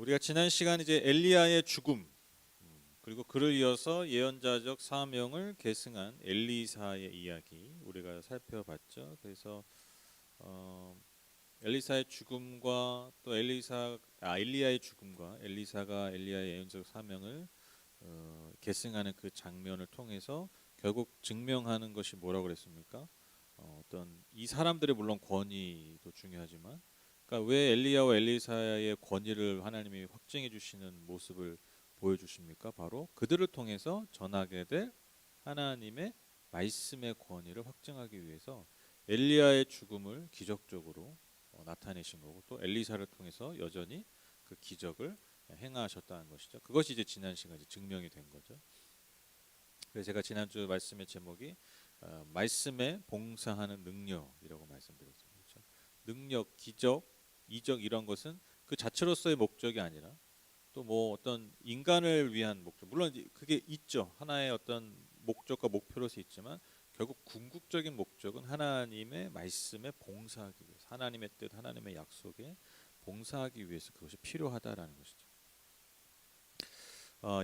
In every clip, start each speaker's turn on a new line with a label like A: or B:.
A: 우리가 지난 시간 이제 엘리야의 죽음 그리고 그를 이어서 예언자적 사명을 계승한 엘리사의 이야기 우리가 살펴봤죠. 그래서 엘리사의 죽음과 또 엘리야의 죽음과 엘리사가 엘리야의 예언자적 사명을 계승하는 그 장면을 통해서 결국 증명하는 것이 뭐라고 그랬습니까? 어떤 이 사람들의 물론 권위도 중요하지만 그러니까 왜 엘리야와 엘리사의 권위를 하나님이 확증해 주시는 모습을 보여주십니까? 바로 그들을 통해서 전하게 될 하나님의 말씀의 권위를 확증하기 위해서 엘리야의 죽음을 기적적으로 나타내신 거고 또 엘리사를 통해서 여전히 그 기적을 행하셨다는 것이죠. 그것이 이제 지난 시간에 증명이 된 거죠. 그래서 제가 지난주 말씀의 제목이 말씀에 봉사하는 능력이라고 말씀드렸습니다. 그렇죠? 능력, 기적, 이적 이런 것은 그 자체로서의 목적이 아니라 또 뭐 어떤 인간을 위한 목적, 물론 그게 있죠. 하나의 어떤 목적과 목표로서 있지만 결국 궁극적인 목적은 하나님의 말씀에 봉사하기 위해서, 하나님의 뜻, 하나님의 약속에 봉사하기 위해서 그것이 필요하다라는 것이죠.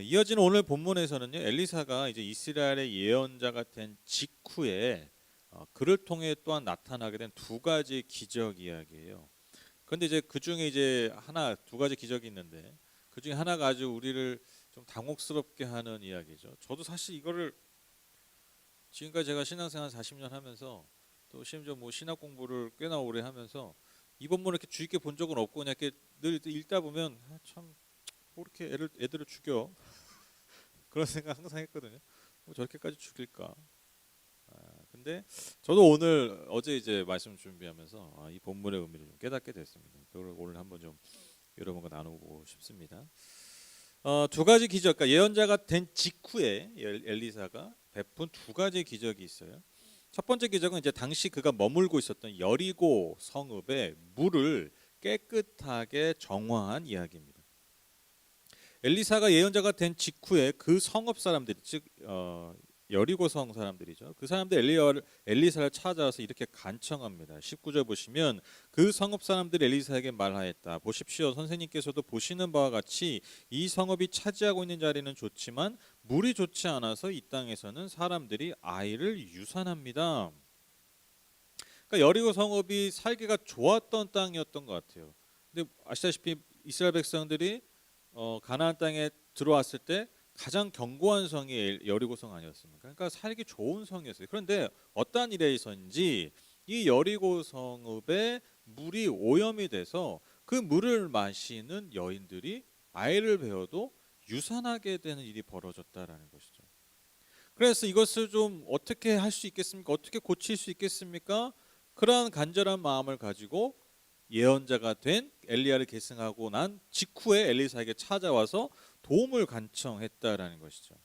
A: 이어지는 오늘 본문에서는요, 엘리사가 이제 이스라엘의 예언자가 된 직후에 그를 통해 또한 나타나게 된 두 가지 기적 이야기예요. 그런데 이제 그 중에 이제 두 가지 기적이 있는데 그 중에 하나가 아주 우리를 좀 당혹스럽게 하는 이야기죠. 저도 사실 이거를 지금까지 제가 신앙생활 40년 하면서 또 심지어 뭐 신학 공부를 꽤나 오래 하면서 이 본문을 이렇게 주의 깊게 본 적은 없고 그냥 이렇게 늘 읽다 보면 참 뭐 이렇게 애들을 죽여 그런 생각 항상 했거든요. 뭐 저렇게까지 죽일까? 근데 저도 어제 이제 말씀 준비하면서 이 본문의 의미를 좀 깨닫게 됐습니다. 그걸 오늘 한번 좀 여러분과 나누고 싶습니다. 두 가지 기적, 그러니까 예언자가 된 직후에 엘리사가 베푼 두 가지 기적이 있어요. 첫 번째 기적은 이제 당시 그가 머물고 있었던 여리고 성읍의 물을 깨끗하게 정화한 이야기입니다. 엘리사가 예언자가 된 직후에 그 성읍 사람들이 즉 여리고 성 사람들이죠. 그 사람들 엘리사를 찾아와서 이렇게 간청합니다. 19절 보시면 그 성읍 사람들이 엘리사에게 말하였다. 보십시오. 선생님께서도 보시는 바와 같이 이 성읍이 차지하고 있는 자리는 좋지만 물이 좋지 않아서 이 땅에서는 사람들이 아이를 유산합니다. 그러니까 여리고 성읍이 살기가 좋았던 땅이었던 것 같아요. 근데 아시다시피 이스라엘 백성들이 가나안 땅에 들어왔을 때 가장 견고한 성이 여리고성 아니었습니까? 그러니까 살기 좋은 성이었어요. 그런데 어떠한 일에서인지 이 여리고 성읍에 물이 오염이 돼서 그 물을 마시는 여인들이 아이를 배어도 유산하게 되는 일이 벌어졌다라는 것이죠. 그래서 이것을 좀 어떻게 할 수 있겠습니까? 어떻게 고칠 수 있겠습니까? 그러한 간절한 마음을 가지고 예언자가 된 엘리야를 계승하고 난 직후에 엘리사에게 찾아와서 도움을 간청했다라는 것이죠.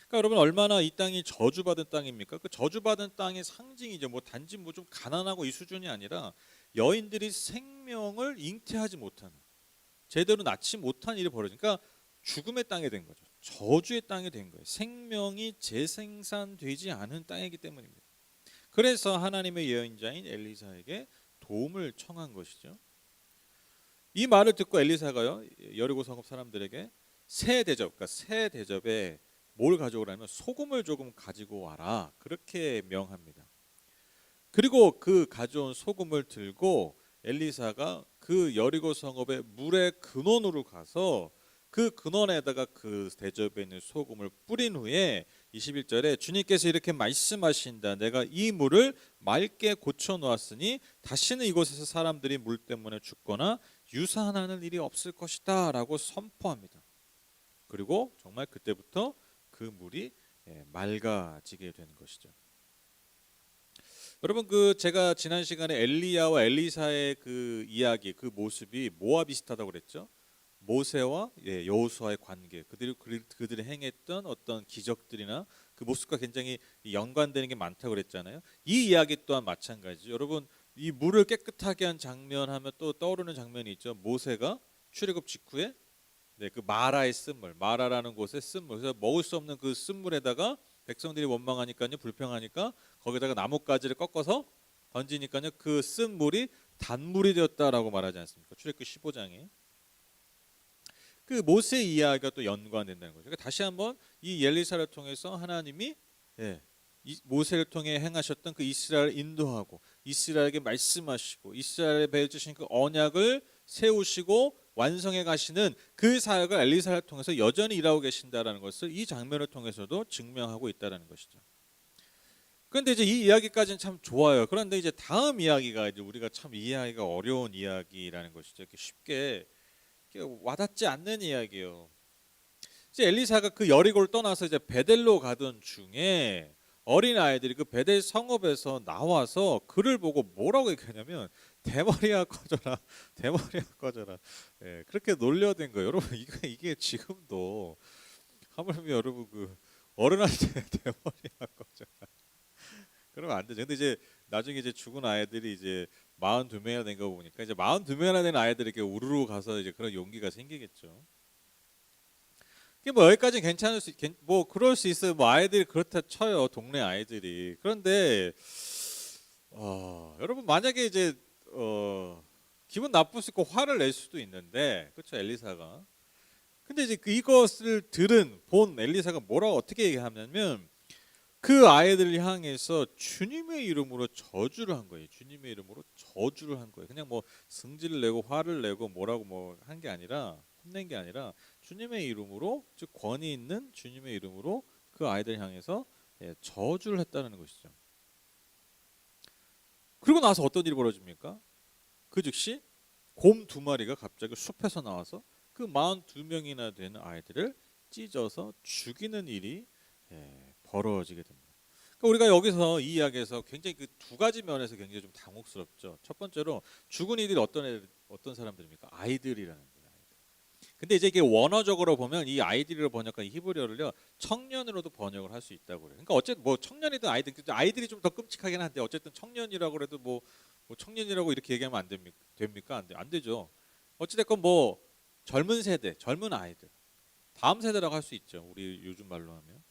A: 그러니까 여러분 얼마나 이 땅이 저주받은 땅입니까? 그 저주받은 땅의 상징이죠. 뭐 단지 뭐 좀 가난하고 이 수준이 아니라 여인들이 생명을 잉태하지 못하는 제대로 낳지 못한 일이 벌어지니까 죽음의 땅이 된 거죠. 저주의 땅이 된 거예요. 생명이 재생산되지 않은 땅이기 때문입니다. 그래서 하나님의 예언자인 엘리사에게 도움을 청한 것이죠. 이 말을 듣고 엘리사가요 여리고 성읍 사람들에게 새 대접에 뭘 가져오라면 소금을 조금 가지고 와라 그렇게 명합니다. 그리고 그 가져온 소금을 들고 엘리사가 그 여리고 성읍의 물의 근원으로 가서 그 근원에다가 그 대접에 있는 소금을 뿌린 후에 21절에 주님께서 이렇게 말씀하신다. 내가 이 물을 맑게 고쳐 놓았으니 다시는 이곳에서 사람들이 물 때문에 죽거나 유산하는 일이 없을 것이다 라고 선포합니다. 그리고 정말 그때부터 그 물이 맑아지게 되는 것이죠. 여러분 제가 지난 시간에 엘리야와 엘리사의 그 이야기 그 모습이 뭐와 비슷하다고 그랬죠? 모세와 여호수아의 관계, 그들이 행했던 어떤 기적들이나 그 모습과 굉장히 연관되는 게 많다고 그랬잖아요. 이 이야기 또한 마찬가지죠. 여러분 이 물을 깨끗하게 한 장면 하면 또 떠오르는 장면이 있죠. 모세가 출애굽 직후에 그 마라의 쓴물, 마라라는 곳의 쓴물, 그래서 먹을 수 없는 그 쓴물에다가 백성들이 원망하니까요, 불평하니까 거기다가 나뭇가지를 꺾어서 던지니까요, 그 쓴물이 단물이 되었다라고 말하지 않습니까? 출애굽 15장에. 그 모세 이야기가 또 연관된다는 거죠. 그러니까 다시 한번 이 엘리사를 통해서 하나님이 이 모세를 통해 행하셨던 그 이스라엘을 인도하고 이스라엘에게 말씀하시고 이스라엘에 맺으신 그 언약을 세우시고 완성해 가시는 그 사역을 엘리사를 통해서 여전히 일하고 계신다라는 것을 이 장면을 통해서도 증명하고 있다라는 것이죠. 그런데 이제 이 이야기까지는 참 좋아요. 그런데 이제 다음 이야기가 이제 우리가 참 이해하기가 어려운 이야기라는 것이죠. 이렇게 쉽게 와닿지 않는 이야기예요. 이제 엘리사가 그 여리고를 떠나서 이제 베델로 가던 중에 어린 아이들이 그 베델 성읍에서 나와서 그를 보고 뭐라고 얘기하냐면 대머리야 꺼져라, 대머리야 꺼져라. 그렇게 놀려댄 거예요. 여러분 이게 지금도 하물며 여러분 그 어른한테 대머리야 꺼져라. 그러면 안 되죠. 근데 이제 나중에 이제 죽은 아이들이 이제 42명이나 된 거 보니까 이제 42명이나 된 아이들에게 우르르 가서 이제 그런 용기가 생기겠죠. 이게 뭐 여기까지는 괜찮을 뭐 그럴 수 있어요. 뭐 아이들이 그렇다 쳐요. 동네 아이들이. 그런데 여러분 만약에 이제 기분 나쁠 수 있고 화를 낼 수도 있는데 그렇죠 엘리사가. 근데 이제 이것을 본 엘리사가 뭐라고 어떻게 얘기하냐면 그 아이들을 향해서 주님의 이름으로 저주를 한 거예요. 주님의 이름으로 저주를 한 거예요. 그냥 뭐 승질을 내고 화를 내고 뭐라고 뭐 한 게 아니라 혼낸 게 아니라 주님의 이름으로 즉 권위 있는 주님의 이름으로 그 아이들 향해서 저주를 했다는 것이죠. 그리고 나서 어떤 일이 벌어집니까? 그 즉시 곰 2마리가 갑자기 숲에서 나와서 그 42명이나 되는 아이들을 찢어서 죽이는 일이 벌어지게 됩니다. 그러니까 우리가 여기서 이 이야기에서 굉장히 그 2가지 면에서 굉장히 좀 당혹스럽죠. 첫 번째로 죽은 이들이 어떤 사람들입니까? 아이들이라는 거예요. 근데 이제 이게 원어적으로 보면 이 아이들이로 번역한 이 히브리어를요 청년으로도 번역을 할 수 있다고 그래요. 그러니까 어쨌든 뭐 청년이든 아이들이 좀 더 끔찍하긴 한데 어쨌든 청년이라고 해도 뭐 청년이라고 이렇게 얘기하면 안 됩니까? 안 되죠. 어찌됐건 뭐 젊은 세대, 젊은 아이들, 다음 세대라고 할 수 있죠. 우리 요즘 말로 하면.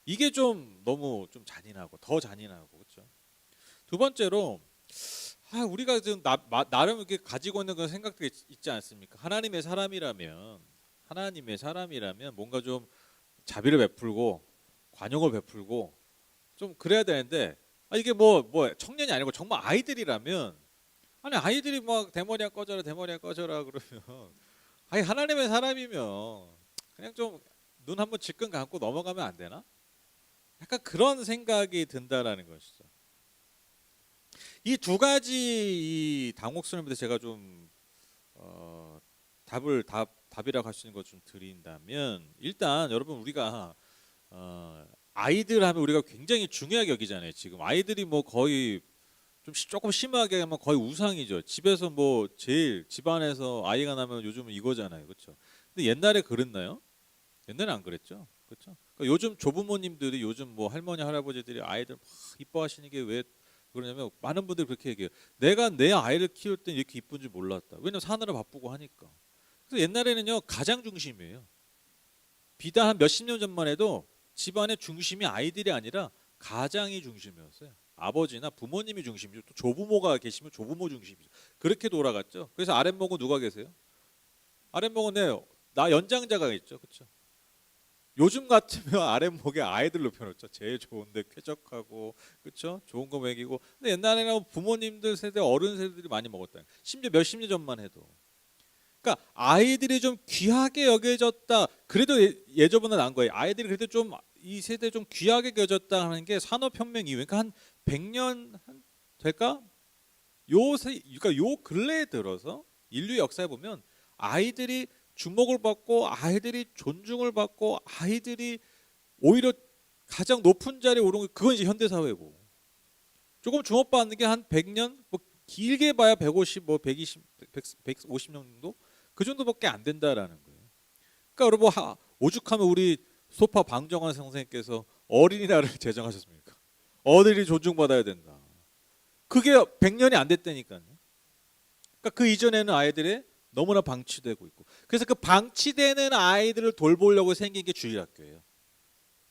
A: 이게 좀 너무 좀 잔인하고 더 잔인하고 그렇죠. 두 번째로 우리가 지금 나름 이렇게 가지고 있는 그런 생각들이 있지 않습니까? 하나님의 사람이라면 뭔가 좀 자비를 베풀고 관용을 베풀고 좀 그래야 되는데 이게 뭐 청년이 아니고 정말 아이들이라면 아니 아이들이 막 대머리야 꺼져라 그러면 아니 하나님의 사람이면 그냥 좀 눈 한번 질끈 감고 넘어가면 안 되나? 약간 그런 생각이 든다라는 것이죠. 이 2가지 이 당혹스러움에 제가 좀 답이라고 할 수 있는 것 좀 드린다면 일단 여러분 우리가 아이들 하면 우리가 굉장히 중요하게 여기잖아요. 지금 아이들이 뭐 거의 조금 심하게 하면 거의 우상이죠. 집에서 뭐 제일 집안에서 아이가 나면 요즘은 이거잖아요. 그렇죠? 근데 옛날에 그랬나요? 옛날에 안 그랬죠. 그렇죠? 그러니까 요즘 조부모님들이 요즘 뭐 할머니 할아버지들이 아이들 막 이뻐하시는 게 왜 그러냐면 많은 분들이 그렇게 얘기해요. 내가 내 아이를 키울 때 이렇게 이쁜 줄 몰랐다. 왜냐면 사느라 바쁘고 하니까. 그래서 옛날에는요 가장 중심이에요. 비단 한 몇십 년 전만 해도 집안의 중심이 아이들이 아니라 가장이 중심이었어요. 아버지나 부모님이 중심이죠. 또 조부모가 계시면 조부모 중심이죠. 그렇게 돌아갔죠. 그래서 아랫목은 누가 계세요? 아랫목은 나 연장자가 있죠. 그렇죠? 요즘 같으면 아랫목에 아이들 높여놓죠. 제일 좋은데 쾌적하고 그렇죠? 좋은 거 먹이고. 근데 옛날에는 부모님들 세대 어른 세대들이 많이 먹었다. 심지어 몇십 년 전만 해도. 그러니까 아이들이 좀 귀하게 여겨졌다. 그래도 예전보다 나은 거예요. 아이들이 그래도 좀 이 세대 좀 귀하게 여겨졌다 하는 게 산업혁명 이후에 그러니까 한 100년 될까? 그러니까 요 근래에 들어서 인류 역사에 보면 아이들이 주목을 받고 아이들이 존중을 받고 아이들이 오히려 가장 높은 자리에 오른 게 그건 이제 현대 사회고 조금 주목받는 게 한 100년 뭐 길게 봐야 150 뭐 120 150년 정도 그 정도밖에 안 된다라는 거예요. 그러니까 여러분 오죽하면 우리 소파 방정환 선생님께서 어린이날을 제정하셨습니까? 어른이 존중받아야 된다. 그게 100년이 안 됐다니까요. 그러니까 그 이전에는 아이들이 너무나 방치되고 있고 그래서 그 방치되는 아이들을 돌보려고 생긴 게 주일학교예요.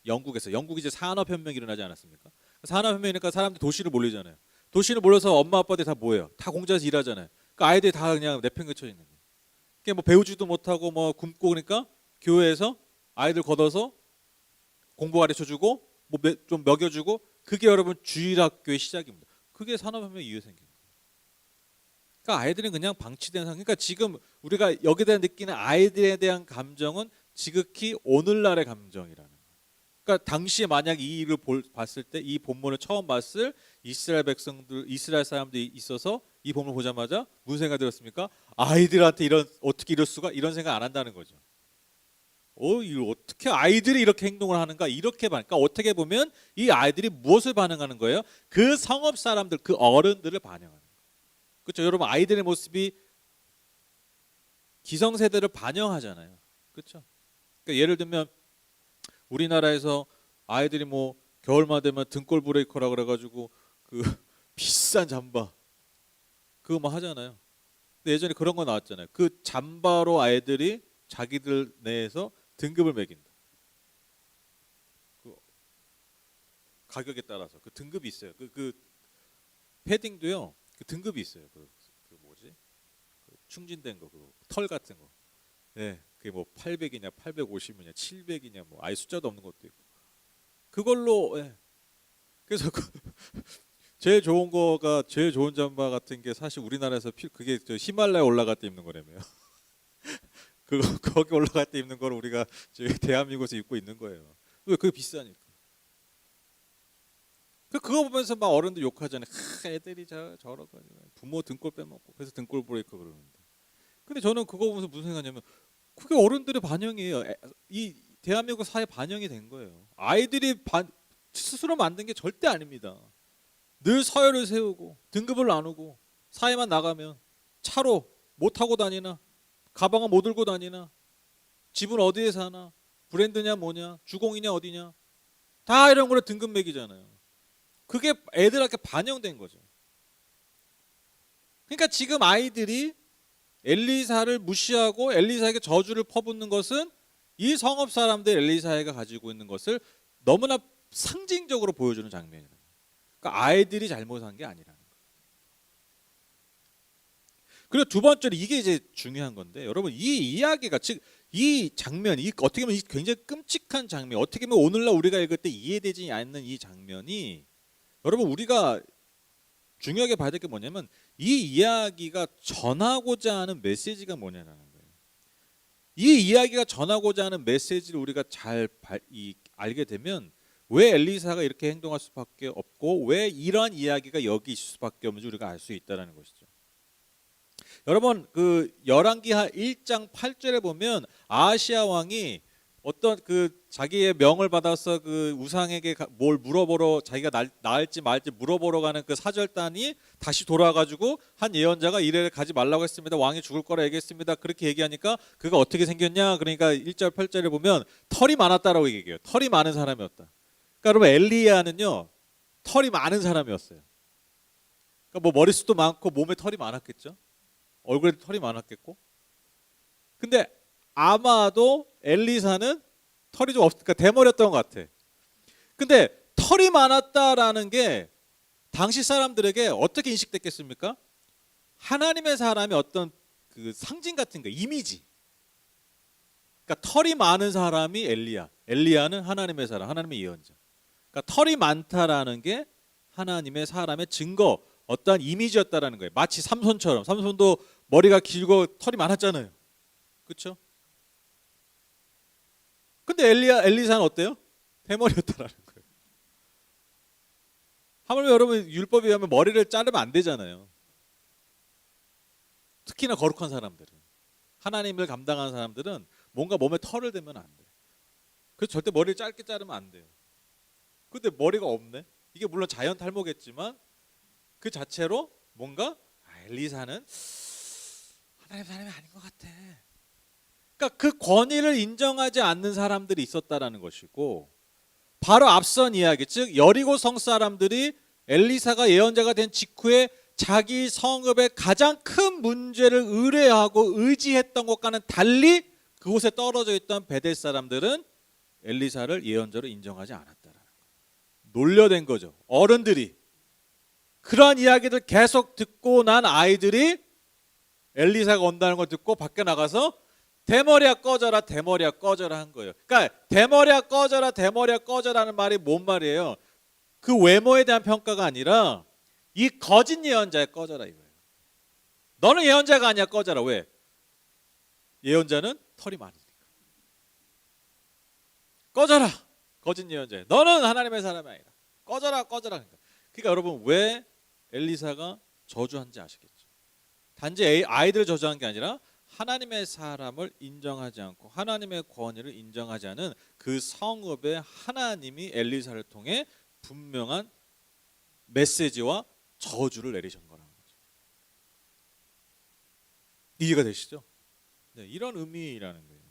A: 영국이 이제 산업혁명이 일어나지 않았습니까? 산업혁명이니까 사람들이 도시로 몰리잖아요. 도시로 몰려서 엄마 아빠들이 다 뭐예요? 다 공장에서 일하잖아요. 그러니까 아이들이 다 그냥 내팽개쳐 있는 거예요. 뭐 배우지도 못하고 뭐 굶고 그러니까 교회에서 아이들 걷어서 공부 가르쳐주고 뭐 좀 먹여주고 그게 여러분 주일학교의 시작입니다. 그게 산업혁명 이후에 생긴 거예요. 그러니까 아이들은 그냥 방치된 상황. 그러니까 지금 우리가 여기에 대한 느끼는 아이들에 대한 감정은 지극히 오늘날의 감정이라는 거예요. 그러니까 당시에 만약 이 일을 봤을 때 이 본문을 처음 봤을 이스라엘 백성들, 이스라엘 사람들이 있어서 이 본문을 보자마자 무슨 생각 들었습니까? 아이들한테 이런 어떻게 이럴 수가 이런 생각 안 한다는 거죠. 이거 어떻게 아이들이 이렇게 행동을 하는가 이렇게 그러니까 어떻게 보면 이 아이들이 무엇을 반응하는 거예요? 그 성업 사람들, 그 어른들을 반영하는 거예요. 그렇죠? 여러분 아이들의 모습이 기성세대를 반영하잖아요. 그렇죠? 그러니까 예를 들면 우리나라에서 아이들이 뭐 겨울만 되면 등골 브레이커라 그래가지고 그 비싼 잠바 그거 뭐 하잖아요. 근데 예전에 그런 거 나왔잖아요. 그 잠바로 아이들이 자기들 내에서 등급을 매긴다. 그 가격에 따라서 그 등급이 있어요. 그 패딩도요. 그 등급이 있어요. 그 뭐지? 그 충진된 거, 그 털 같은 거. 네, 그게 뭐 800이냐, 850이냐, 700이냐, 뭐 아예 숫자도 없는 것도 있고. 그걸로 예. 그래서 제일 좋은 거가 제일 좋은 잠바 같은 게 사실 우리나라에서 그게 저 히말라야 올라갈 때 입는 거라며요. 거기 올라갈 때 입는 걸 우리가 저희 대한민국에서 입고 있는 거예요. 왜 그게 비싸니까. 그거 보면서 막 어른들 욕하잖아요. 애들이 저러고 부모 등골 빼먹고 그래서 등골 브레이커 그러는데. 근데 저는 그거 보면서 무슨 생각하냐면 그게 어른들의 반영이에요. 이 대한민국 사회 반영이 된 거예요. 아이들이 스스로 만든 게 절대 아닙니다. 늘 서열을 세우고 등급을 나누고 사회만 나가면 차로 뭐 타고 다니나 가방은 뭐 들고 다니나 집은 어디에 사나 브랜드냐 뭐냐 주공이냐 어디냐 다 이런 거로 등급 매기잖아요. 그게 애들한테 반영된 거죠. 그러니까 지금 아이들이 엘리사를 무시하고 엘리사에게 저주를 퍼붓는 것은 이 성읍 사람들 엘리사가 가지고 있는 것을 너무나 상징적으로 보여주는 장면이에요. 그러니까 아이들이 잘못한 게 아니라는 거예요. 그리고 두 번째로 이게 이제 중요한 건데 여러분 이 이야기가 즉 이 장면이 어떻게 보면 굉장히 끔찍한 장면 어떻게 보면 오늘날 우리가 읽을 때 이해되지 않는 이 장면이 여러분 우리가 중요하게 봐야 될 게 뭐냐면 이 이야기가 전하고자 하는 메시지가 뭐냐라는 거예요. 이 이야기가 전하고자 하는 메시지를 우리가 잘 알게 되면 왜 엘리사가 이렇게 행동할 수밖에 없고 왜 이러한 이야기가 여기 있을 수밖에 없는지 우리가 알 수 있다는 것이죠. 여러분 그 열왕기하 1장 8절에 보면 아하시야 왕이 어떤 그 자기의 명을 받아서 그 우상에게 뭘 물어보러 자기가 나을지 말지 물어보러 가는 그 사절단이 다시 돌아가지고 한 예언자가 이래를 가지 말라고 했습니다. 왕이 죽을 거라 얘기했습니다. 그렇게 얘기하니까 그가 어떻게 생겼냐? 그러니까 1절 8절에 보면 털이 많았다라고 얘기해요. 털이 많은 사람이었다. 그러니까 여러분 엘리야는요 털이 많은 사람이었어요. 그러니까 뭐 머리숱도 많고 몸에 털이 많았겠죠. 얼굴에 털이 많았겠고. 근데 아마도 엘리사는 털이 좀 없으니까 대머리였던 것 같아. 근데 털이 많았다라는 게 당시 사람들에게 어떻게 인식됐겠습니까? 하나님의 사람이 어떤 그 상징 같은 거, 이미지. 그러니까 털이 많은 사람이 엘리야. 엘리야는 하나님의 사람, 하나님의 예언자. 그러니까 털이 많다라는 게 하나님의 사람의 증거, 어떠한 이미지였다라는 거예요. 마치 삼손처럼. 삼손도 머리가 길고 털이 많았잖아요. 그렇죠? 근데 엘리사는 어때요? 대머리였다라는 거예요. 하물며 여러분 율법에 의하면 머리를 자르면 안 되잖아요. 특히나 거룩한 사람들은 하나님을 감당하는 사람들은 뭔가 몸에 털을 대면 안 돼. 그래서 절대 머리를 짧게 자르면 안 돼요. 근데 머리가 없네. 이게 물론 자연 탈모겠지만 그 자체로 뭔가 엘리사는 하나님 사람이 아닌 것 같아. 그러니까 그 권위를 인정하지 않는 사람들이 있었다라는 것이고 바로 앞선 이야기 즉 여리고 성 사람들이 엘리사가 예언자가 된 직후에 자기 성읍의 가장 큰 문제를 의뢰하고 의지했던 것과는 달리 그곳에 떨어져 있던 베델 사람들은 엘리사를 예언자로 인정하지 않았다라는 거예요. 놀려댄 거죠. 어른들이 그러한 이야기를 계속 듣고 난 아이들이 엘리사가 온다는 걸 듣고 밖에 나가서 대머리야 꺼져라, 대머리야 꺼져라 한 거예요. 그러니까 대머리야 꺼져라, 대머리야 꺼져라는 말이 뭔 말이에요? 그 외모에 대한 평가가 아니라 이 거짓 예언자야 꺼져라 이거예요. 너는 예언자가 아니야 꺼져라. 왜? 예언자는 털이 많으니까. 꺼져라 거짓 예언자야. 너는 하나님의 사람이 아니다. 꺼져라 꺼져라. 그러니까 여러분 왜 엘리사가 저주한지 아시겠죠? 단지 아이들을 저주한 게 아니라 하나님의 사람을 인정하지 않고 하나님의 권위를 인정하지 않은 그 성읍에 하나님이 엘리사를 통해 분명한 메시지와 저주를 내리신 거라는 거죠. 이해가 되시죠? 네, 이런 의미라는 거예요.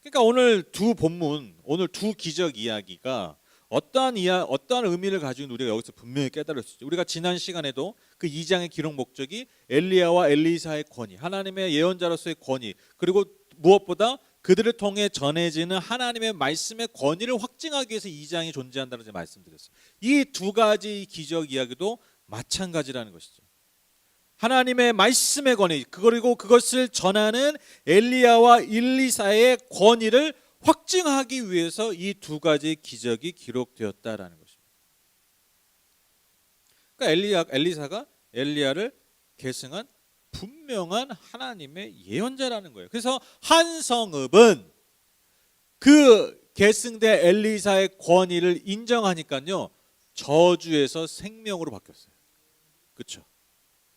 A: 그러니까 오늘 두 본문, 오늘 두 기적 이야기가 어떠한 의미를 가지고 우리가 여기서 분명히 깨달을 수 있죠. 우리가 지난 시간에도 그 2장의 기록 목적이 엘리야와 엘리사의 권위, 하나님의 예언자로서의 권위, 그리고 무엇보다 그들을 통해 전해지는 하나님의 말씀의 권위를 확증하기 위해서 2장이 존재한다는 제가 말씀드렸어요. 이 두 가지 기적 이야기도 마찬가지라는 것이죠. 하나님의 말씀의 권위, 그리고 그것을 전하는 엘리야와 엘리사의 권위를 확증하기 위해서 이 두 가지 기적이 기록되었다라는 것입니다. 그러니까 엘리사가 엘리야를 계승한 분명한 하나님의 예언자라는 거예요. 그래서 한 성읍은 그 계승된 엘리사의 권위를 인정하니까요, 저주에서 생명으로 바뀌었어요. 그렇죠?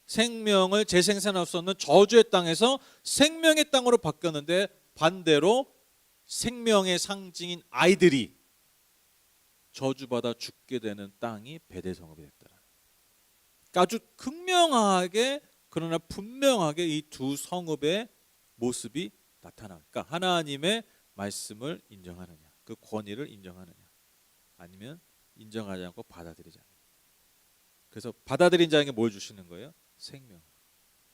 A: 생명을 재생산할 수 없는 저주의 땅에서 생명의 땅으로 바뀌었는데, 반대로 생명의 상징인 아이들이 저주받아 죽게 되는 땅이 베델성읍이 됐더라. 그러니까 아주 극명하게, 그러나 분명하게 이 두 성읍의 모습이 나타납니다. 그러니까 하나님의 말씀을 인정하느냐, 그 권위를 인정하느냐, 아니면 인정하지 않고 받아들이지 않느냐. 그래서 받아들인 자에게 뭘 주시는 거예요? 생명.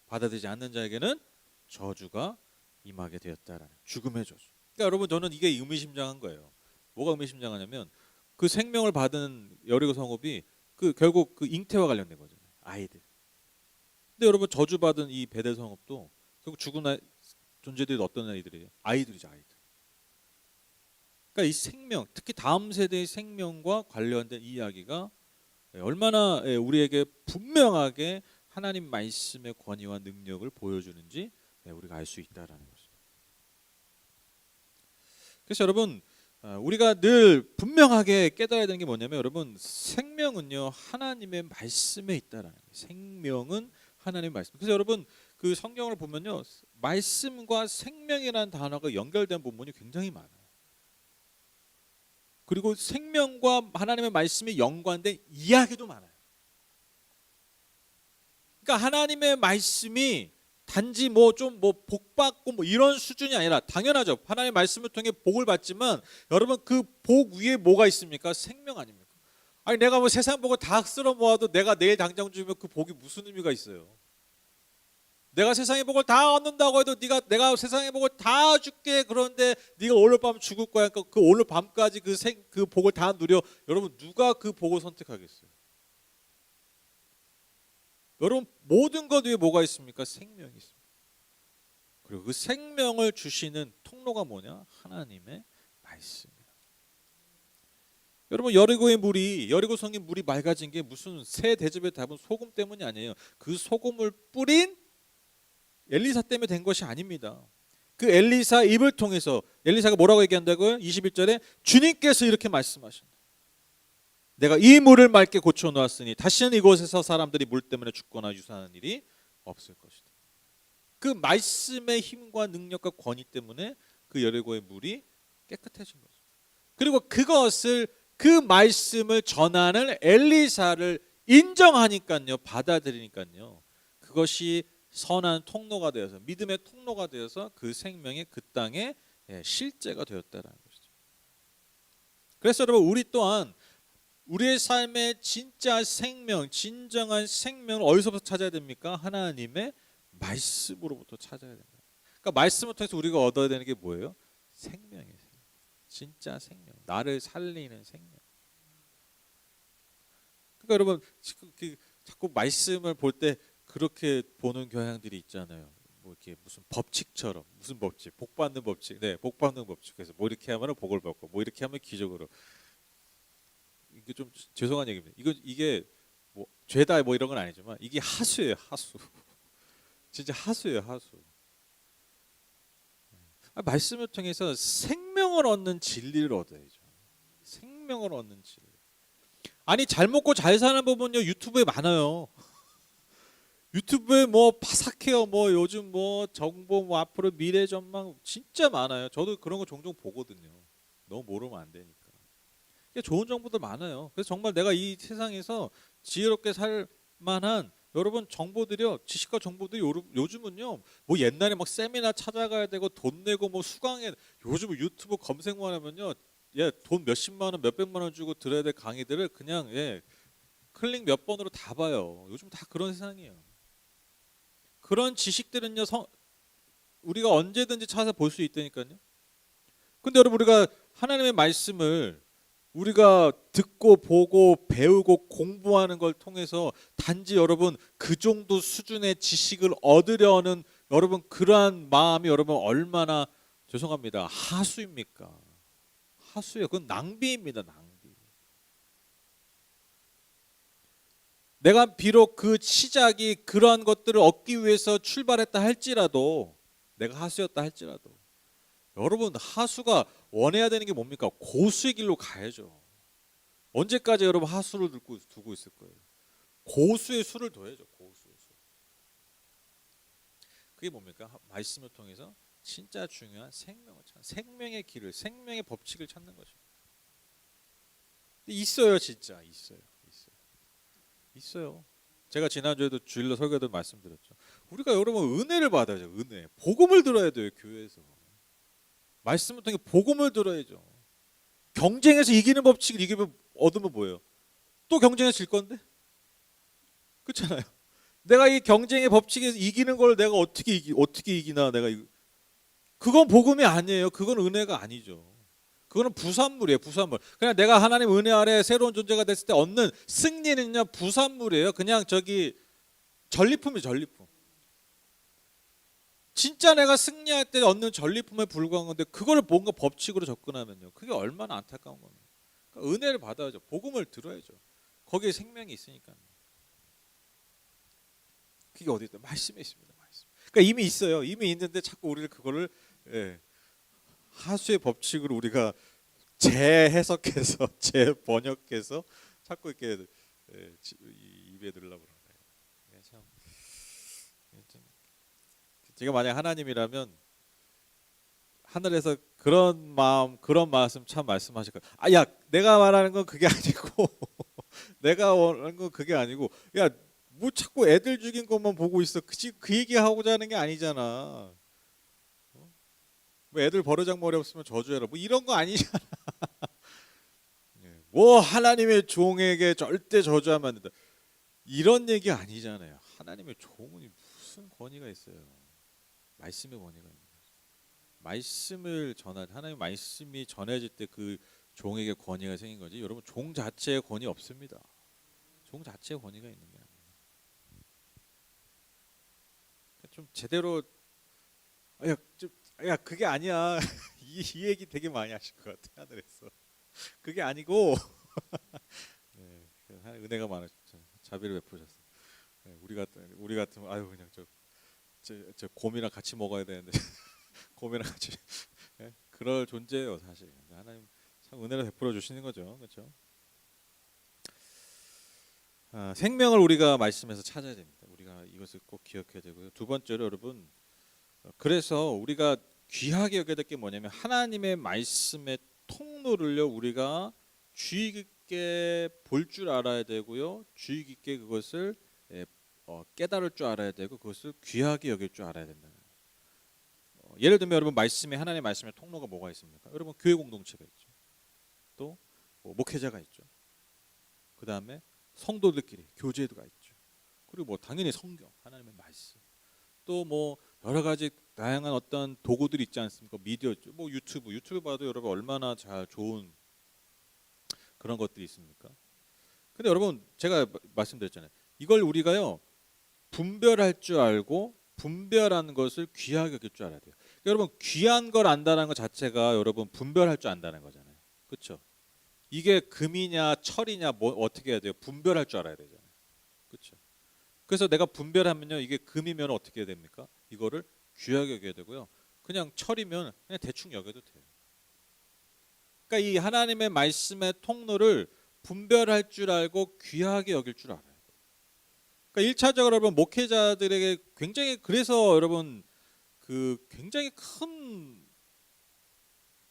A: 받아들이지 않는 자에게는 저주가 임하게 되었다라는, 죽음의 저주. 그러니까 여러분, 저는 이게 의미심장한 거예요. 뭐가 의미심장하냐면 그 생명을 받은 여리고 성읍이 결국 그 잉태와 관련된 거잖아요. 아이들. 근데 여러분, 저주받은 이 베델 성읍도 결국 죽은 존재들이 어떤 아이들이에요? 아이들이죠, 아이들. 그러니까 이 생명, 특히 다음 세대의 생명과 관련된 이야기가 얼마나 우리에게 분명하게 하나님 말씀의 권위와 능력을 보여주는지 우리가 알 수 있다라는 것입니다. 그래서 여러분, 우리가 늘 분명하게 깨달아야 되는 게 뭐냐면, 여러분, 생명은요 하나님의 말씀에 있다라는 거예요. 생명은 하나님의 말씀. 그래서 여러분, 그 성경을 보면요, 말씀과 생명이라는 단어가 연결된 부분이 굉장히 많아요. 그리고 생명과 하나님의 말씀이 연관된 이야기도 많아요. 그러니까 하나님의 말씀이 단지 복받고 이런 수준이 아니라, 당연하죠. 하나님의 말씀을 통해 복을 받지만, 여러분, 그 복 위에 뭐가 있습니까? 생명 아닙니까? 아니, 내가 세상 복을 다 쓸어 모아도 내가 내일 당장 주면 그 복이 무슨 의미가 있어요? 내가 세상의 복을 다 얻는다고 해도 내가 세상의 복을 다 줄게, 그런데 네가 오늘 밤 죽을 거야. 그러니까 그 오늘 밤까지 그 복을 다 누려. 여러분, 누가 그 복을 선택하겠어요? 여러분, 모든 것 위에 뭐가 있습니까? 생명이 있습니다. 그리고 그 생명을 주시는 통로가 뭐냐? 하나님의 말씀이에요. 여러분, 여리고성의 물이 맑아진 게 무슨 새 대접의 답은 소금 때문이 아니에요. 그 소금을 뿌린 엘리사 때문에 된 것이 아닙니다. 그 엘리사 입을 통해서, 엘리사가 뭐라고 얘기한다고요? 21절에 주님께서 이렇게 말씀하신다. 내가 이 물을 맑게 고쳐놓았으니 다시는 이곳에서 사람들이 물 때문에 죽거나 유산하는 일이 없을 것이다. 그 말씀의 힘과 능력과 권위 때문에 그 여리고의 물이 깨끗해진 거죠. 그리고 그 말씀을 전하는 엘리사를 인정하니까요, 받아들이니까요, 그것이 선한 통로가 되어서, 믿음의 통로가 되어서 그 생명이 그 땅에 실제가 되었다는 것이죠. 그래서 여러분, 우리 또한 우리의 삶의 진짜 생명, 진정한 생명을 어디서부터 찾아야 됩니까? 하나님의 말씀으로부터 찾아야 됩니다. 그러니까 말씀을 통해서 우리가 얻어야 되는 게 뭐예요? 생명이에요. 진짜 생명, 나를 살리는 생명. 그러니까 여러분, 자꾸 말씀을 볼 때 그렇게 보는 경향들이 있잖아요. 뭐 이렇게 무슨 법칙처럼 무슨 법칙, 복 받는 법칙, 네, 복 받는 법칙. 그래서 뭐 이렇게 하면은 복을 받고, 뭐 이렇게 하면 기적으로. 이게 좀 죄송한 얘기입니다. 이게 뭐 죄다 뭐 이런 건 아니지만 이게 하수예요, 하수. 진짜 하수예요, 하수. 말씀을 통해서 생명을 얻는 진리를 얻어야죠. 생명을 얻는 진리. 아니 잘 먹고 잘 사는 법은요 유튜브에 많아요. 유튜브에 뭐 파삭해요. 뭐 요즘 뭐 정보 뭐 앞으로 미래 전망 진짜 많아요. 저도 그런 거 종종 보거든요. 너무 모르면 안 되니까. 좋은 정보들 많아요. 그래서 정말 내가 이 세상에서 지혜롭게 살 만한 여러분 정보들이요, 지식과 정보들이 요즘은요, 뭐 옛날에 막 세미나 찾아가야 되고 돈 내고 뭐 수강해, 요즘 유튜브 검색만 하면요, 예, 돈 몇십만 원, 몇백만 원 주고 들어야 될 강의들을 그냥 예, 클릭 몇 번으로 다 봐요. 요즘 다 그런 세상이에요. 그런 지식들은요, 우리가 언제든지 찾아 볼 수 있다니까요. 근데 여러분 우리가 하나님의 말씀을 우리가 듣고 보고 배우고 공부하는 걸 통해서 단지 여러분 그 정도 수준의 지식을 얻으려는 여러분 그러한 마음이 여러분 얼마나 죄송합니다. 하수입니까? 하수예요. 그건 낭비입니다. 낭비. 내가 비록 그 시작이 그러한 것들을 얻기 위해서 출발했다 할지라도 내가 하수였다 할지라도 여러분 하수가 원해야 되는 게 뭡니까? 고수의 길로 가야죠. 언제까지 여러분 하수를 두고 있을 거예요? 고수의 수를 둬야죠. 고수의 수. 그게 뭡니까? 말씀을 통해서 진짜 중요한 생명을 찾는 생명의 길을, 생명의 법칙을 찾는 거죠. 있어요, 진짜 있어요, 있어요, 있어요. 제가 지난주에도 주일로 설교도 말씀드렸죠. 우리가 여러분 은혜를 받아야죠. 은혜, 복음을 들어야 돼요. 교회에서 말씀을 통해 복음을 들어야죠. 경쟁에서 이기는 법칙을 이기면 얻으면 뭐예요? 또 경쟁에서 질 건데? 그렇잖아요. 내가 이 경쟁의 법칙에서 이기는 걸 내가 어떻게 이기나 내가 그건 복음이 아니에요. 그건 은혜가 아니죠. 그거는 부산물이에요. 부산물. 그냥 내가 하나님 은혜 아래 새로운 존재가 됐을 때 얻는 승리는요 부산물이에요. 그냥 저기 전리품이 전리품. 진짜 내가 승리할 때 얻는 전리품에 불과한 건데 그걸 뭔가 법칙으로 접근하면요 그게 얼마나 안타까운 겁니까? 그러니까 은혜를 받아야죠. 복음을 들어야죠. 거기에 생명이 있으니까요. 그게 어디 있다? 말씀에 있습니다. 말씀. 그러니까 이미 있어요. 이미 있는데 자꾸 우리를 그거를 예, 하수의 법칙으로 우리가 재해석해서 재번역해서 자꾸 이렇게 예, 입에 넣으려고 그러는 거예요. 이게 참, 이게 좀, 제가 만약 하나님이라면 하늘에서 그런 마음 그런 말씀 참 말씀하실 거예요. 야 내가 말하는 건 그게 아니고 내가 원하는 건 그게 아니고 야 뭐 자꾸 애들 죽인 것만 보고 있어. 그 얘기 하고자 하는 게 아니잖아. 뭐 애들 버르장머리 없으면 저주해라. 뭐 이런 거 아니잖아. 뭐 하나님의 종에게 절대 저주하면 안 된다. 이런 얘기 아니잖아요. 하나님의 종이 무슨 권위가 있어요. 말씀의 권위가 있는 거죠. 말씀을 전할 하나님의 말씀이 전해질 때 그 종에게 권위가 생긴 거지. 여러분 종 자체에 권위 없습니다. 종 자체에 권위가 있는 게 아니에요. 좀 제대로 야 그게 아니야. 이 얘기 되게 많이 하실 것 같아 하늘에서. 그게 아니고 네, 은혜가 많으셨죠. 자비를 베푸셨어요. 네, 우리 같으면 아유 그냥 저 곰이랑 같이 먹어야 되는데 곰이랑 같이 네, 그럴 존재예요 사실. 하나님 참 은혜를 베풀어 주시는 거죠, 그렇죠? 생명을 우리가 말씀에서 찾아야 됩니다. 우리가 이것을 꼭 기억해야 되고요. 두 번째로 여러분, 그래서 우리가 귀하게 여겨야 될 게 뭐냐면 하나님의 말씀의 통로를요 우리가 주의 깊게 볼 줄 알아야 되고요, 주의 깊게 그것을 깨달을 줄 알아야 되고 그것을 귀하게 여길 줄 알아야 된다. 예를 들면 여러분 말씀에 하나님의 말씀의 통로가 뭐가 있습니까? 여러분 교회 공동체가 있죠. 또 목회자가 있죠. 그 다음에 성도들끼리 교제가 있죠. 그리고 뭐 당연히 성경, 하나님의 말씀. 또 뭐 여러 가지 다양한 어떤 도구들이 있지 않습니까? 미디어, 뭐 유튜브 봐도 여러분 얼마나 잘 좋은 그런 것들이 있습니까? 근데 여러분 제가 말씀드렸잖아요. 이걸 우리가요 분별할 줄 알고 분별하는 것을 귀하게 여길 줄 알아야 돼요. 여러분 귀한 걸 안다는 것 자체가 여러분 분별할 줄 안다는 거잖아요. 그렇죠? 이게 금이냐 철이냐 뭐 어떻게 해야 돼요? 분별할 줄 알아야 되잖아요. 그렇죠? 그래서 내가 분별하면요 이게 금이면 어떻게 해야 됩니까? 이거를 귀하게 여겨야 되고요. 그냥 철이면 그냥 대충 여겨도 돼요. 그러니까 이 하나님의 말씀의 통로를 분별할 줄 알고 귀하게 여길 줄 알아요. 그러니까 1차적으로 여러분 목회자들에게 굉장히 그래서 여러분 그 굉장히 큰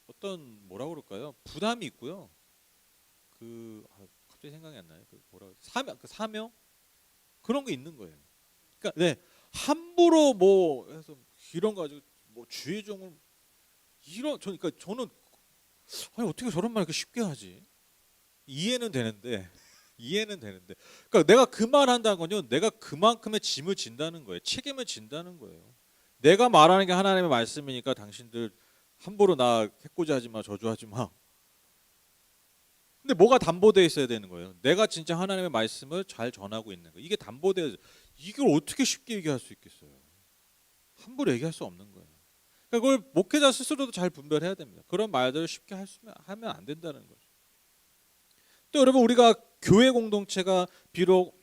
A: 어떤 뭐라고 그럴까요? 부담이 있고요. 갑자기 생각이 안 나요. 그 뭐라고 사명 그런 게 있는 거예요. 그러니까 네 함부로 뭐 해서 이런 거 가지고 뭐 주의 종을 그러니까 저는 아니 어떻게 저런 말 이렇게 쉽게 하지? 이해는 되는데 이해는 되는데 그러니까 내가 그 말 한다는 건요 내가 그만큼의 짐을 진다는 거예요. 책임을 진다는 거예요. 내가 말하는 게 하나님의 말씀이니까 당신들 함부로 나 해코지하지 마 저주하지 마. 근데 뭐가 담보되어 있어야 되는 거예요. 내가 진짜 하나님의 말씀을 잘 전하고 있는 거. 이게 담보되어 이걸 어떻게 쉽게 얘기할 수 있겠어요. 함부로 얘기할 수 없는 거예요. 그러니까 그걸 목회자 스스로도 잘 분별해야 됩니다. 그런 말들을 쉽게 하면 안 된다는 거죠. 또 여러분 우리가 교회 공동체가 비록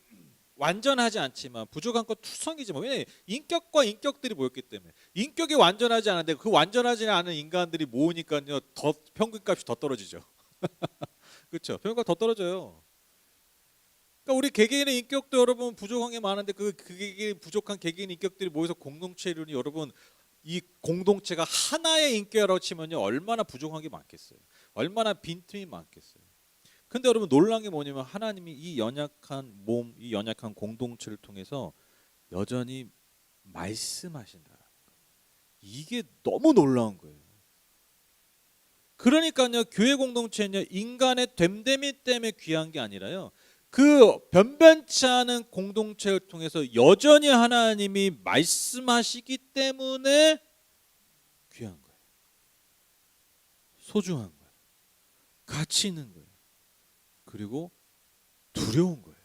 A: 완전하지 않지만 부족한 것 투성이지만 왜냐 인격과 인격들이 모였기 때문에 인격이 완전하지 않은데 그 완전하지 않은 인간들이 모으니까요 더 평균값이 더 떨어지죠. 그렇죠? 평균값 더 떨어져요. 그러니까 우리 개개인의 인격도 여러분 부족한 게 많은데 그 부족한 개개인 인격들이 모여서 공동체 이루니 여러분 이 공동체가 하나의 인격이라고 치면요 얼마나 부족한 게 많겠어요. 얼마나 빈틈이 많겠어요. 근데 여러분 놀란 게 뭐냐면 하나님이 이 연약한 몸, 이 연약한 공동체를 통해서 여전히 말씀하신다. 이게 너무 놀라운 거예요. 그러니까요 교회 공동체는요 인간의 됨됨이 때문에 귀한 게 아니라요 그 변변치 않은 공동체를 통해서 여전히 하나님이 말씀하시기 때문에 귀한 거예요. 소중한 거예요. 가치 있는 거예요. 그리고 두려운 거예요.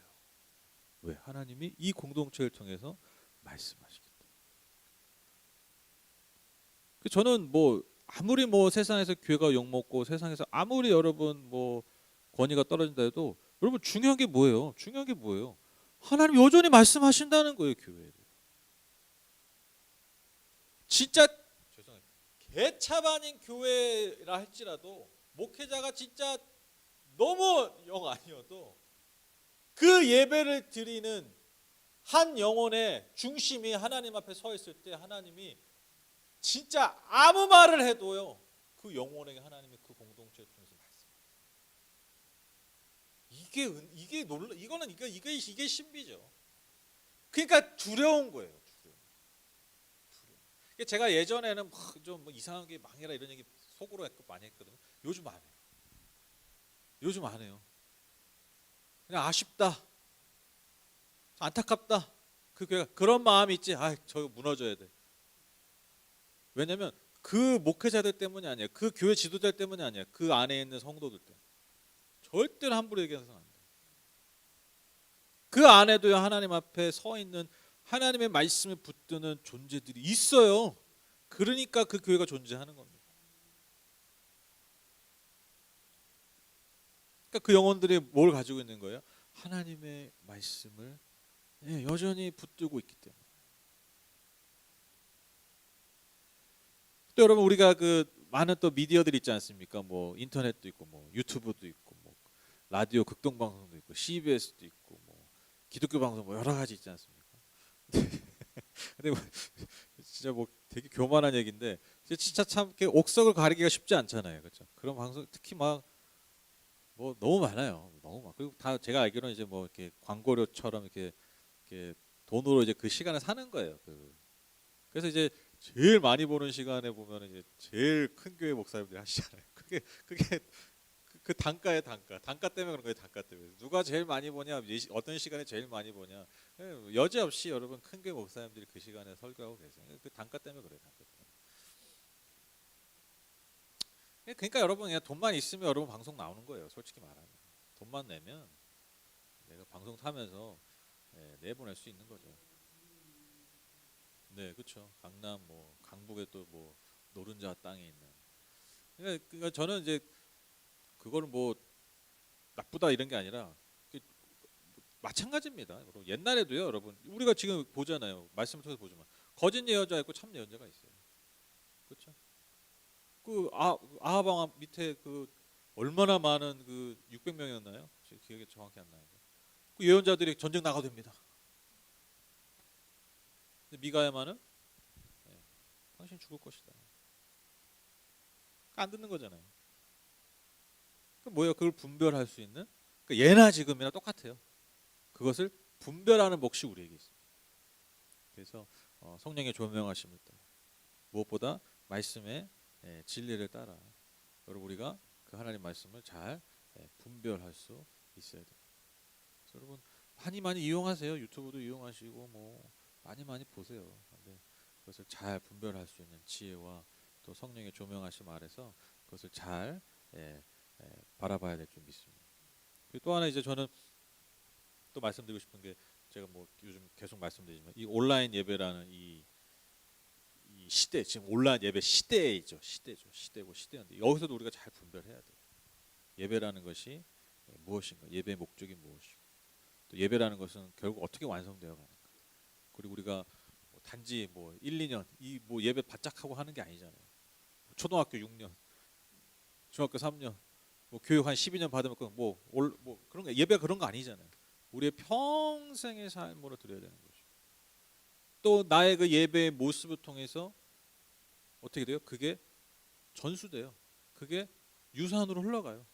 A: 왜? 하나님이 이 공동체를 통해서 말씀하시기 때문에. 저는 뭐 아무리 뭐 세상에서 교회가 욕먹고 세상에서 아무리 여러분 뭐 권위가 떨어진다 해도 여러분 중요한 게 뭐예요? 중요한 게 뭐예요? 하나님 여전히 말씀하신다는 거예요, 교회에. 진짜 죄송해요. 개차반인 교회라 할지라도 목회자가 진짜 너무 영 아니어도 그 예배를 드리는 한 영혼의 중심이 하나님 앞에 서 있을 때 하나님이 진짜 아무 말을 해도요 그 영혼에게 하나님이 그 공동체를 통해서 말씀. 이게 신비죠. 그러니까 두려운 거예요. 두려움. 제가 예전에는 좀 뭐 이상한 게 망해라 이런 얘기 속으로 많이 했거든요. 요즘 안 해요. 요즘 안 해요. 그냥 아쉽다, 안타깝다. 그런 마음이 있지. 저거 무너져야 돼. 왜냐면 그 목회자들 때문이 아니에요. 그 교회 지도자들 때문이 아니에요. 그 안에 있는 성도들 때문에. 절대로 함부로 얘기해서는 안 돼요. 그 안에도요 하나님 앞에 서 있는 하나님의 말씀에 붙드는 존재들이 있어요. 그러니까 그 교회가 존재하는 겁니다. 그러니까 그 영혼들이 뭘 가지고 있는 거예요? 하나님의 말씀을 여전히 붙들고 있기 때문에. 또 여러분 우리가 그 많은 또 미디어들이 있지 않습니까? 뭐 인터넷도 있고 뭐 유튜브도 있고 뭐 라디오 극동 방송도 있고 CBS도 있고 뭐 기독교 방송 뭐 여러 가지 있지 않습니까? 근데 뭐 진짜 뭐 되게 교만한 얘기인데 진짜 참 이렇게 옥석을 가리기가 쉽지 않잖아요, 그렇죠? 그런 방송 특히 막 뭐 너무 많아요, 너무 많. 그리고 다 제가 알기로는 이제 뭐 이렇게 광고료처럼 이렇게 돈으로 이제 그 시간을 사는 거예요. 그래서 이제 제일 많이 보는 시간에 보면 이제 제일 큰 교회 목사님들이 하시잖아요. 그게 그 단가 때문에 그런 거예요. 단가 때문에 누가 제일 많이 보냐, 어떤 시간에 제일 많이 보냐. 여지없이 여러분 큰 교회 목사님들이 그 시간에 설교하고 계세요. 그 단가 때문에 그래요. 단가 때문에. 그러니까 여러분 그냥 돈만 있으면 여러분 방송 나오는 거예요. 솔직히 말하면 돈만 내면 내가 방송 타면서 내보낼 수 있는 거죠. 네, 그렇죠. 강남 뭐 강북에 또 뭐 노른자 땅에 있는. 그러니까 저는 이제 그거를 뭐 나쁘다 이런 게 아니라 마찬가지입니다. 여러분. 옛날에도요, 여러분. 우리가 지금 보잖아요. 말씀을 통해서 보지만 거짓 예언자 있고 참 예언자가 있어요. 그렇죠? 그 아하방 밑에 그 얼마나 많은 그 600명이었나요? 제 기억이 정확히 안 나는데. 그 예언자들이 전쟁 나가도 됩니다. 근데 미가야만은 네, 당신 죽을 것이다. 안 듣는 거잖아요. 그 뭐예요? 그걸 분별할 수 있는? 그 예나 지금이나 똑같아요. 그것을 분별하는 몫이 우리에게 있습니다. 그래서 성령의 조명하심을 따라 무엇보다 말씀의 진리를 따라 여러분 우리가 그 하나님 말씀을 잘 분별할 수 있어야 됩니다. 그래서 여러분 많이 이용하세요. 유튜브도 이용하시고 뭐 많이 보세요. 근데 그것을 잘 분별할 수 있는 지혜와 또 성령의 조명하심 아래서 그것을 잘 바라봐야 될 줄 믿습니다. 그리고 또 하나 이제 저는 또 말씀드리고 싶은 게 제가 뭐 요즘 계속 말씀드리지만 이 온라인 예배라는 이 시대 지금 온라인 예배 시대죠 시대고 시대인데 여기서도 우리가 잘 분별해야 돼요. 예배라는 것이 무엇인가 예배의 목적이 무엇이고 또 예배라는 것은 결국 어떻게 완성되어 가는가 그리고 우리가 뭐 단지 뭐 1, 2년 이 뭐 예배 바짝 하고 하는 게 아니잖아요. 초등학교 6년 중학교 3년 뭐 교육 한 12년 받으면 뭐 그런 거 예배가 그런 거 아니잖아요. 우리의 평생의 삶으로 드려야 되는 거죠. 또 나의 그 예배의 모습을 통해서 어떻게 돼요? 그게 전수돼요. 그게 유산으로 흘러가요.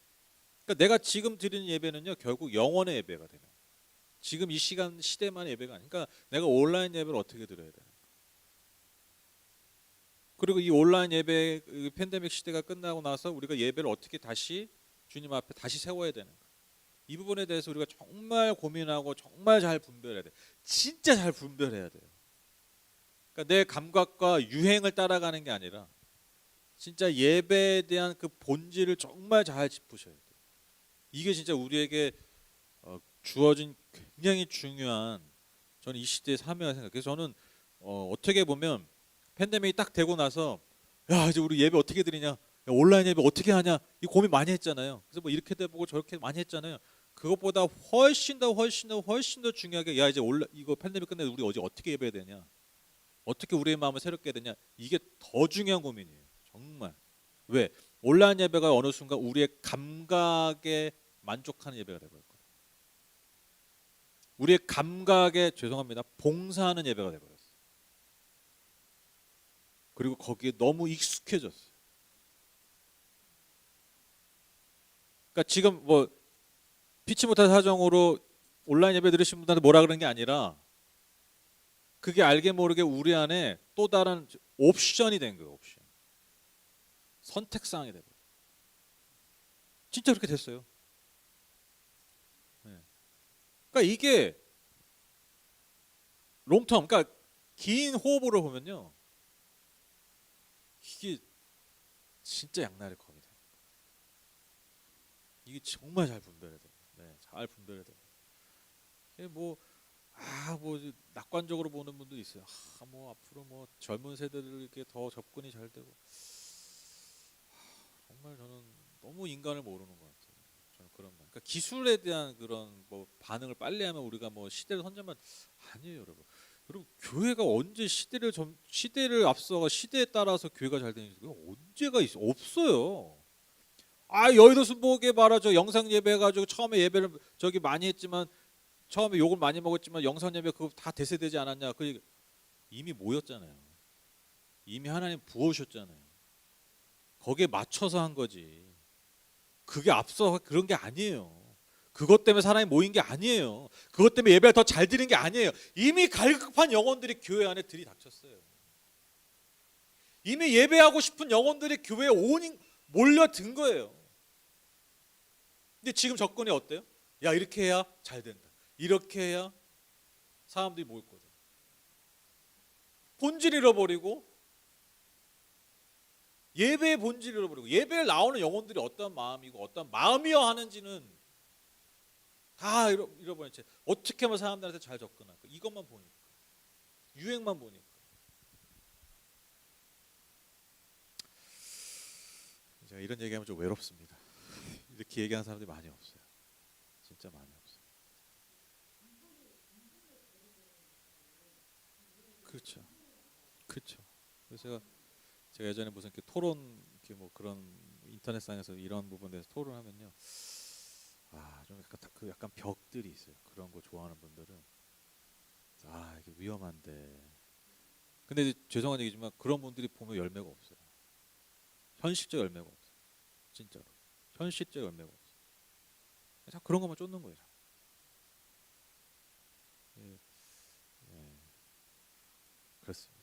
A: 그러니까 내가 지금 드리는 예배는요, 결국 영원의 예배가 되는 거예요. 지금 이 시간 시대만의 예배가 아니니까 그러니까 내가 온라인 예배를 어떻게 드려야 되는 거예요. 그리고 이 온라인 예배 팬데믹 시대가 끝나고 나서 우리가 예배를 어떻게 다시 주님 앞에 다시 세워야 되는 거예요. 이 부분에 대해서 우리가 정말 고민하고 정말 잘 분별해야 돼. 진짜 잘 분별해야 돼요. 그러니까 내 감각과 유행을 따라가는 게 아니라 진짜 예배에 대한 그 본질을 정말 잘 짚으셔야 돼요. 이게 진짜 우리에게 주어진 굉장히 중요한 저는 이 시대의 사명이라고 생각해요. 그래서 저는 어떻게 보면 팬데믹이 딱 되고 나서 야 이제 우리 예배 어떻게 드리냐, 야, 온라인 예배 어떻게 하냐 이 고민 많이 했잖아요. 그래서 뭐 이렇게 돼보고 저렇게 많이 했잖아요. 그것보다 훨씬 더 중요하게 야 이제 이거 팬데믹 끝내고 우리 어떻게 예배해야 되냐, 어떻게 우리의 마음을 새롭게 해야 되냐 이게 더 중요한 고민이에요. 정말. 왜? 온라인 예배가 어느 순간 우리의 감각에 만족하는 예배가 되버릴 거예요. 우리의 감각에 죄송합니다. 봉사하는 예배가 되버렸어요. 그리고 거기에 너무 익숙해졌어요. 그러니까 지금 뭐 피치 못할 사정으로 온라인 예배 들으신 분들한테 뭐라 그러는 게 아니라 그게 알게 모르게 우리 안에 또 다른 옵션이 된 거예요. 옵션. 선택사항이 되버려요. 진짜 그렇게 됐어요. 네. 그러니까 이게 롱텀, 그러니까 긴 호흡으로 보면요, 이게 진짜 양날의 검이 돼요. 이게 정말 잘 분별해야 돼요. 네, 잘 분별해야 돼요. 이게 뭐 낙관적으로 보는 분도 있어요. 뭐 앞으로 뭐 젊은 세대들에게 더 접근이 잘 되고 정말 저는 너무 인간을 모르는 것 같아요. 저는 그런 말. 그러니까 기술에 대한 그런 뭐 반응을 빨리 하면 우리가 뭐 시대를 선점한 아니에요, 여러분. 여러분 교회가 언제 시대를 앞서가 시대에 따라서 교회가 잘 되는지 언제가 있어? 없어요. 여의도 순복에 말하죠. 영상 예배 해가지고 처음에 예배를 저기 많이 했지만 처음에 욕을 많이 먹었지만 영상 예배 그거 다 대세되지 않았냐? 그 이미 모였잖아요. 이미 하나님 부어오셨잖아요. 거기에 맞춰서 한 거지. 그게 앞서 그런 게 아니에요. 그것 때문에 사람이 모인 게 아니에요. 그것 때문에 예배를 더 잘 드리는 게 아니에요. 이미 갈급한 영혼들이 교회 안에 들이닥쳤어요. 이미 예배하고 싶은 영혼들이 교회에 몰려든 거예요. 근데 지금 접근이 어때요? 야 이렇게 해야 잘 된다. 이렇게 해야 사람들이 모일 거다. 본질 잃어버리고 예배의 본질 잃어버리고 예배를 나오는 영혼들이 어떤 마음이고 어떤 마음이어 하는지는 다 잃어버린 채 어떻게 하면 사람들한테 잘 접근할까 이것만 보니까 유행만 보니까 제가 이런 얘기하면 좀 외롭습니다. 이렇게 얘기하는 사람들이 많이 없어요. 진짜 많이 없어요. 그렇죠. 그렇죠. 그래서 제가 예전에 무슨 이렇게 토론 이렇게 뭐 그런 인터넷상에서 이런 부분에 대해서 토론하면요. 좀 약간 그 약간 벽들이 있어요. 그런 거 좋아하는 분들은 이게 위험한데. 근데 이제 죄송한 얘기지만 그런 분들이 보면 열매가 없어요. 현실적 열매가 없어요. 진짜로. 현실적 열매가 없어요. 자 그런 것만 쫓는 거예요. 예, 예, 그렇습니다.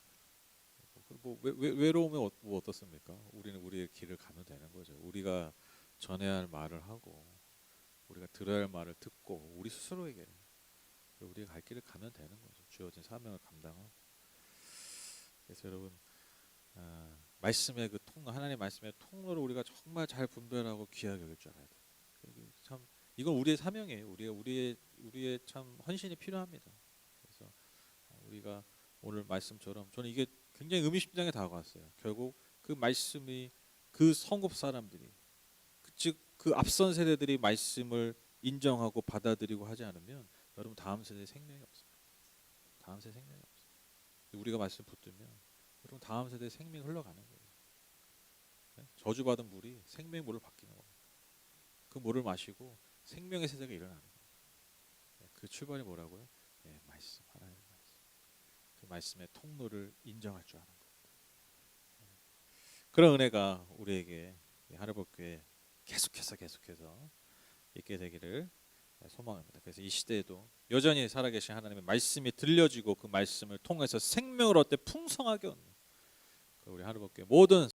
A: 외로우면 뭐 어떻습니까? 우리는 우리의 길을 가면 되는 거죠. 우리가 전해야 할 말을 하고 우리가 들어야 할 말을 듣고 우리 스스로에게 우리가 갈 길을 가면 되는 거죠. 주어진 사명을 감당하고. 그래서 여러분 말씀의 그 통로 하나님의 말씀의 통로를 우리가 정말 잘 분별하고 귀하게 여길 줄 알아야 돼요. 참 이건 우리의 사명이에요. 우리의 참 헌신이 필요합니다. 그래서 우리가 오늘 말씀처럼 저는 이게 굉장히 의미심장하게 다가왔어요. 결국 그 말씀이 그 성읍 사람들이 즉 그 앞선 세대들이 말씀을 인정하고 받아들이고 하지 않으면 여러분 다음 세대에 생명이 없습니다. 다음 세대 생명이 없어요. 우리가 말씀 붙들면 여러분 다음 세대에 생명이 흘러가는 거예요. 네? 저주받은 물이 생명의 물을 바뀌는 겁니다. 그 물을 마시고 생명의 세대가 일어나는 거예요. 네, 그 출발이 뭐라고요? 네, 말씀 하나님의 말씀. 그 말씀의 통로를 인정할 줄 아는 것. 그런 은혜가 우리에게 하늘법교회 계속해서 있게 되기를 소망합니다. 그래서 이 시대에도 여전히 살아계신 하나님의 말씀이 들려지고 그 말씀을 통해서 생명을 얻되 풍성하게 얻는 우리 하늘법교회 모든